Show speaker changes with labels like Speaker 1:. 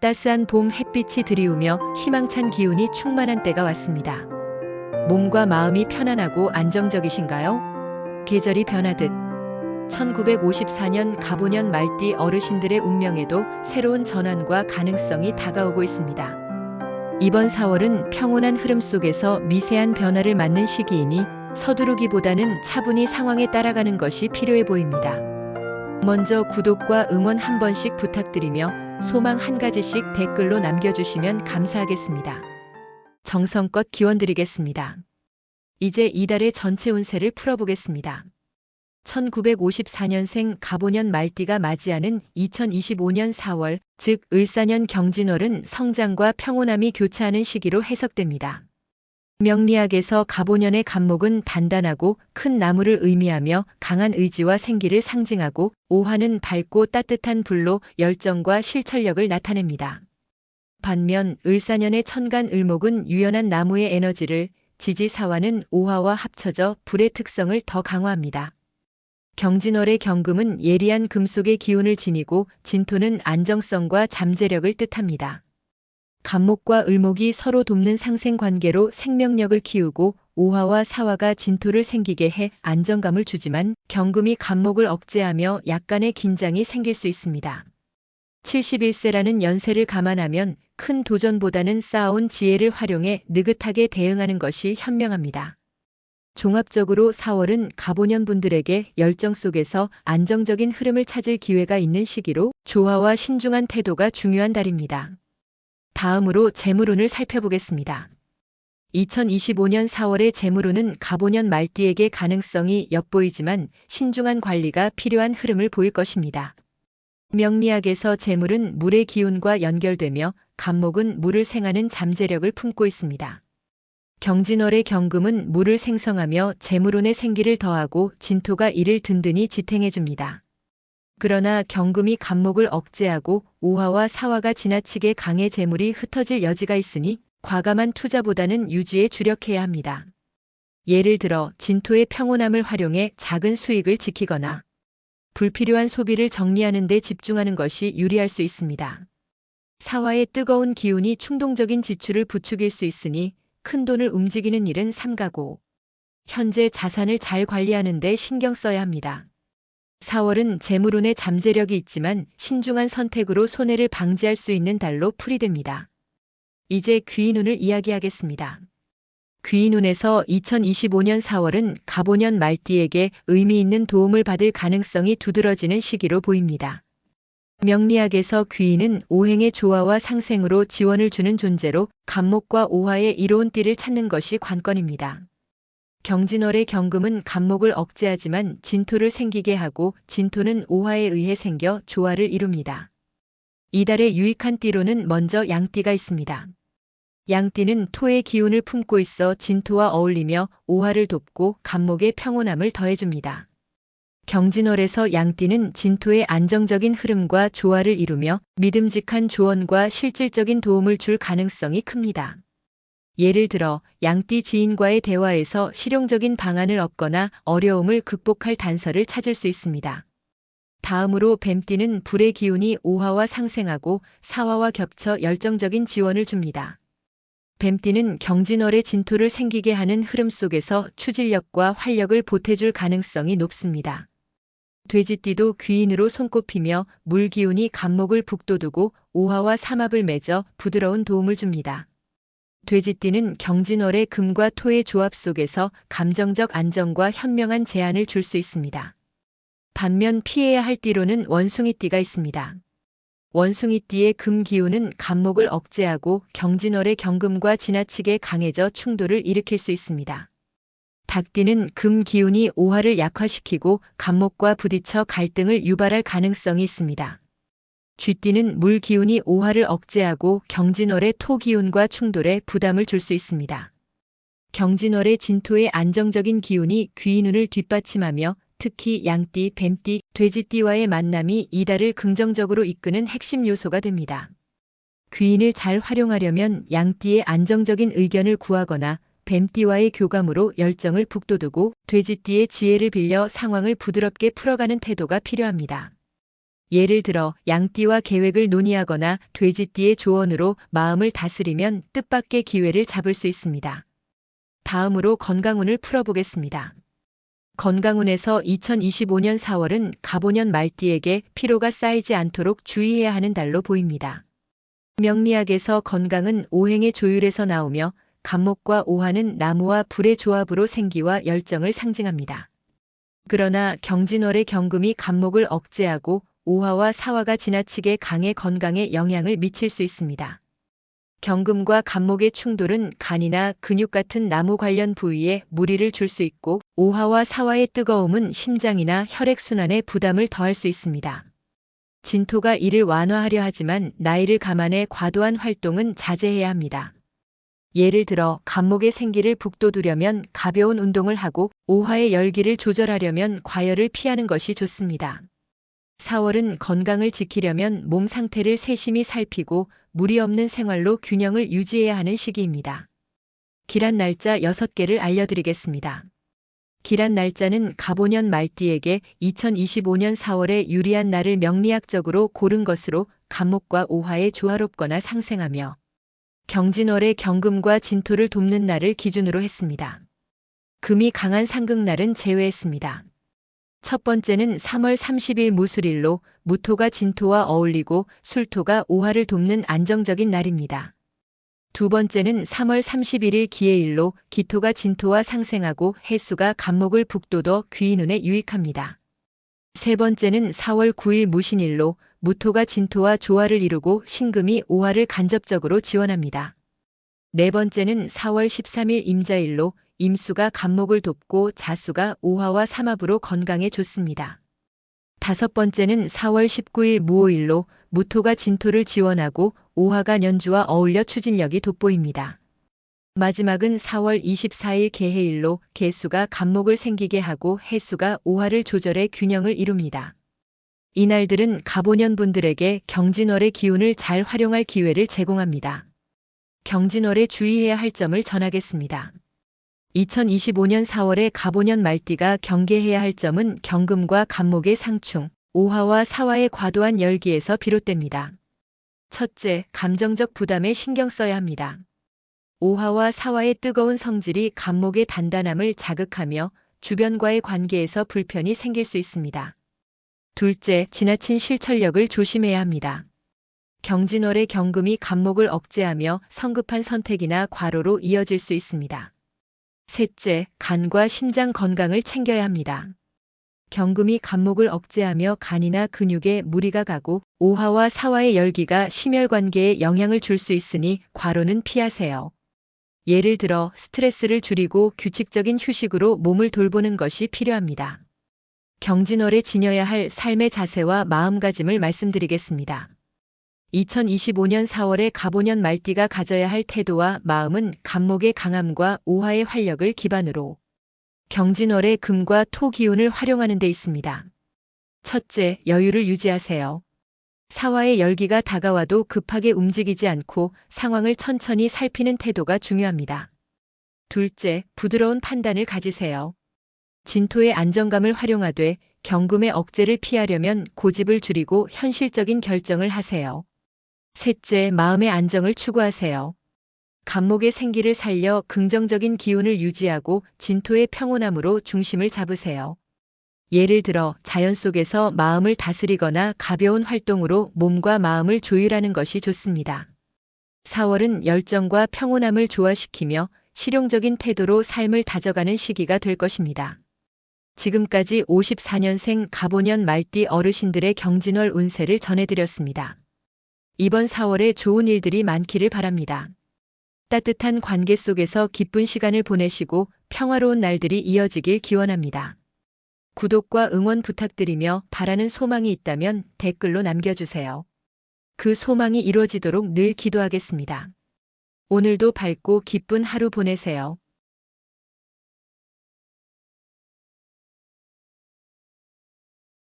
Speaker 1: 따스한 봄 햇빛이 드리우며 희망찬 기운이 충만한 때가 왔습니다. 몸과 마음이 편안하고 안정적이신가요? 계절이 변하듯 1954년 갑오년 말띠 어르신들의 운명에도 새로운 전환과 가능성이 다가오고 있습니다. 이번 4월은 평온한 흐름 속에서 미세한 변화를 맞는 시기이니 서두르기보다는 차분히 상황에 따라가는 것이 필요해 보입니다. 먼저 구독과 응원 한 번씩 부탁드리며 소망 한 가지씩 댓글로 남겨주시면 감사하겠습니다. 정성껏 기원드리겠습니다. 이제 이달의 전체 운세를 풀어보겠습니다. 1954년생 갑오년 말띠가 맞이하는 2025년 4월, 즉 을사년 경진월은 성장과 평온함이 교차하는 시기로 해석됩니다. 명리학에서 갑오년의 갑목은 단단하고 큰 나무를 의미하며 강한 의지와 생기를 상징하고, 오화는 밝고 따뜻한 불로 열정과 실천력을 나타냅니다. 반면 을사년의 천간 을목은 유연한 나무의 에너지를, 지지사화는 오화와 합쳐져 불의 특성을 더 강화합니다. 경진월의 경금은 예리한 금속의 기운을 지니고, 진토는 안정성과 잠재력을 뜻합니다. 갑목과 을목이 서로 돕는 상생 관계로 생명력을 키우고, 오화와 사화가 진토를 생기게 해 안정감을 주지만 경금이 갑목을 억제하며 약간의 긴장이 생길 수 있습니다. 71세라는 연세를 감안하면 큰 도전보다는 쌓아온 지혜를 활용해 느긋하게 대응하는 것이 현명합니다. 종합적으로 4월은 갑오년 분들에게 열정 속에서 안정적인 흐름을 찾을 기회가 있는 시기로 조화와 신중한 태도가 중요한 달입니다. 다음으로 재물운을 살펴보겠습니다. 2025년 4월의 재물운은 갑오년 말띠에게 가능성이 엿보이지만 신중한 관리가 필요한 흐름을 보일 것입니다. 명리학에서 재물은 물의 기운과 연결되며 갑목은 물을 생하는 잠재력을 품고 있습니다. 경진월의 경금은 물을 생성하며 재물운의 생기를 더하고, 진토가 이를 든든히 지탱해줍니다. 그러나 경금이 갑목을 억제하고 오화와 사화가 지나치게 강해 재물이 흩어질 여지가 있으니 과감한 투자보다는 유지에 주력해야 합니다. 예를 들어 진토의 평온함을 활용해 작은 수익을 지키거나 불필요한 소비를 정리하는 데 집중하는 것이 유리할 수 있습니다. 사화의 뜨거운 기운이 충동적인 지출을 부추길 수 있으니 큰 돈을 움직이는 일은 삼가고, 현재 자산을 잘 관리하는 데 신경 써야 합니다. 4월은 재물운의 잠재력이 있지만 신중한 선택으로 손해를 방지할 수 있는 달로 풀이됩니다. 이제 귀인운을 이야기하겠습니다. 귀인운에서 2025년 4월은 갑오년 말띠에게 의미 있는 도움을 받을 가능성이 두드러지는 시기로 보입니다. 명리학에서 귀인은 오행의 조화와 상생으로 지원을 주는 존재로 갑목과 오화의 이로운 띠를 찾는 것이 관건입니다. 경진월의 경금은 갑목을 억제하지만 진토를 생기게 하고, 진토는 오화에 의해 생겨 조화를 이룹니다. 이달의 유익한 띠로는 먼저 양띠가 있습니다. 양띠는 토의 기운을 품고 있어 진토와 어울리며 오화를 돕고 갑목의 평온함을 더해줍니다. 경진월에서 양띠는 진토의 안정적인 흐름과 조화를 이루며 믿음직한 조언과 실질적인 도움을 줄 가능성이 큽니다. 예를 들어 양띠 지인과의 대화에서 실용적인 방안을 얻거나 어려움을 극복할 단서를 찾을 수 있습니다. 다음으로 뱀띠는 불의 기운이 오화와 상생하고 사화와 겹쳐 열정적인 지원을 줍니다. 뱀띠는 경진월의 진토를 생기게 하는 흐름 속에서 추진력과 활력을 보태줄 가능성이 높습니다. 돼지띠도 귀인으로 손꼽히며 물 기운이 갑목을 북돋우고 오화와 삼합을 맺어 부드러운 도움을 줍니다. 돼지띠는 경진월의 금과 토의 조합 속에서 감정적 안정과 현명한 제안을 줄 수 있습니다. 반면 피해야 할 띠로는 원숭이띠가 있습니다. 원숭이띠의 금 기운은 갑목을 억제하고 경진월의 경금과 지나치게 강해져 충돌을 일으킬 수 있습니다. 닭띠는 금 기운이 오화를 약화시키고 갑목과 부딪혀 갈등을 유발할 가능성이 있습니다. 쥐띠는 물 기운이 오화를 억제하고 경진월의 토 기운과 충돌에 부담을 줄 수 있습니다. 경진월의 진토의 안정적인 기운이 귀인운을 뒷받침하며 특히 양띠, 뱀띠, 돼지띠와의 만남이 이달을 긍정적으로 이끄는 핵심 요소가 됩니다. 귀인을 잘 활용하려면 양띠의 안정적인 의견을 구하거나 뱀띠와의 교감으로 열정을 북돋우고 돼지띠의 지혜를 빌려 상황을 부드럽게 풀어가는 태도가 필요합니다. 예를 들어 양띠와 계획을 논의하거나 돼지띠의 조언으로 마음을 다스리면 뜻밖의 기회를 잡을 수 있습니다. 다음으로 건강운을 풀어보겠습니다. 건강운에서 2025년 4월은 갑오년 말띠에게 피로가 쌓이지 않도록 주의해야 하는 달로 보입니다. 명리학에서 건강은 오행의 조율에서 나오며 갑목과 오화는 나무와 불의 조합으로 생기와 열정을 상징합니다. 그러나 경진월의 경금이 갑목을 억제하고 오화와 사화가 지나치게 강해 건강에 영향을 미칠 수 있습니다. 경금과 갑목의 충돌은 간이나 근육 같은 나무 관련 부위에 무리를 줄 수 있고 오화와 사화의 뜨거움은 심장이나 혈액순환에 부담을 더할 수 있습니다. 진토가 이를 완화하려 하지만 나이를 감안해 과도한 활동은 자제해야 합니다. 예를 들어 갑목의 생기를 북돋우려면 가벼운 운동을 하고 오화의 열기를 조절하려면 과열을 피하는 것이 좋습니다. 4월은 건강을 지키려면 몸 상태를 세심히 살피고 무리 없는 생활로 균형을 유지해야 하는 시기입니다. 기란 날짜 6개를 알려드리겠습니다. 기란 날짜는 갑오년 말띠에게 2025년 4월에 유리한 날을 명리학적으로 고른 것으로 갑목과 오화의 조화롭거나 상생하며 경진월의 경금과 진토를 돕는 날을 기준으로 했습니다. 금이 강한 상극날은 제외했습니다. 첫 번째는 3월 30일 무술일로 무토가 진토와 어울리고 술토가 오화를 돕는 안정적인 날입니다. 두 번째는 3월 31일 기해일로 기토가 진토와 상생하고 해수가 갑목을 북돋워 귀인운에 유익합니다. 세 번째는 4월 9일 무신일로 무토가 진토와 조화를 이루고 신금이 오화를 간접적으로 지원합니다. 네 번째는 4월 13일 임자일로 임수가 갑목을 돕고 자수가 오화와 삼합으로 건강에 좋습니다. 다섯 번째는 4월 19일 무오일로 무토가 진토를 지원하고 오화가 연주와 어울려 추진력이 돋보입니다. 마지막은 4월 24일 개해일로 개수가 갑목을 생기게 하고 해수가 오화를 조절해 균형을 이룹니다. 이날들은 갑오년 분들에게 경진월의 기운을 잘 활용할 기회를 제공합니다. 경진월에 주의해야 할 점을 전하겠습니다. 2025년 4월에 갑오년 말띠가 경계해야 할 점은 경금과 갑목의 상충, 오화와 사화의 과도한 열기에서 비롯됩니다. 첫째, 감정적 부담에 신경 써야 합니다. 오화와 사화의 뜨거운 성질이 갑목의 단단함을 자극하며 주변과의 관계에서 불편이 생길 수 있습니다. 둘째, 지나친 실천력을 조심해야 합니다. 경진월의 경금이 갑목을 억제하며 성급한 선택이나 과로로 이어질 수 있습니다. 셋째, 간과 심장 건강을 챙겨야 합니다. 경금이 갑목을 억제하며 간이나 근육에 무리가 가고 오화와 사화의 열기가 심혈관계에 영향을 줄 수 있으니 과로는 피하세요. 예를 들어 스트레스를 줄이고 규칙적인 휴식으로 몸을 돌보는 것이 필요합니다. 경진월에 지녀야 할 삶의 자세와 마음가짐을 말씀드리겠습니다. 2025년 4월에 갑오년 말띠가 가져야 할 태도와 마음은 갑목의 강함과 오화의 활력을 기반으로 경진월의 금과 토 기운을 활용하는 데 있습니다. 첫째, 여유를 유지하세요. 사화의 열기가 다가와도 급하게 움직이지 않고 상황을 천천히 살피는 태도가 중요합니다. 둘째, 부드러운 판단을 가지세요. 진토의 안정감을 활용하되 경금의 억제를 피하려면 고집을 줄이고 현실적인 결정을 하세요. 셋째, 마음의 안정을 추구하세요. 갑목의 생기를 살려 긍정적인 기운을 유지하고 진토의 평온함으로 중심을 잡으세요. 예를 들어 자연 속에서 마음을 다스리거나 가벼운 활동으로 몸과 마음을 조율하는 것이 좋습니다. 4월은 열정과 평온함을 조화시키며 실용적인 태도로 삶을 다져가는 시기가 될 것입니다. 지금까지 54년생 갑오년 말띠 어르신들의 경진월 운세를 전해드렸습니다. 이번 4월에 좋은 일들이 많기를 바랍니다. 따뜻한 관계 속에서 기쁜 시간을 보내시고 평화로운 날들이 이어지길 기원합니다. 구독과 응원 부탁드리며 바라는 소망이 있다면 댓글로 남겨주세요. 그 소망이 이루어지도록 늘 기도하겠습니다. 오늘도 밝고 기쁜 하루 보내세요.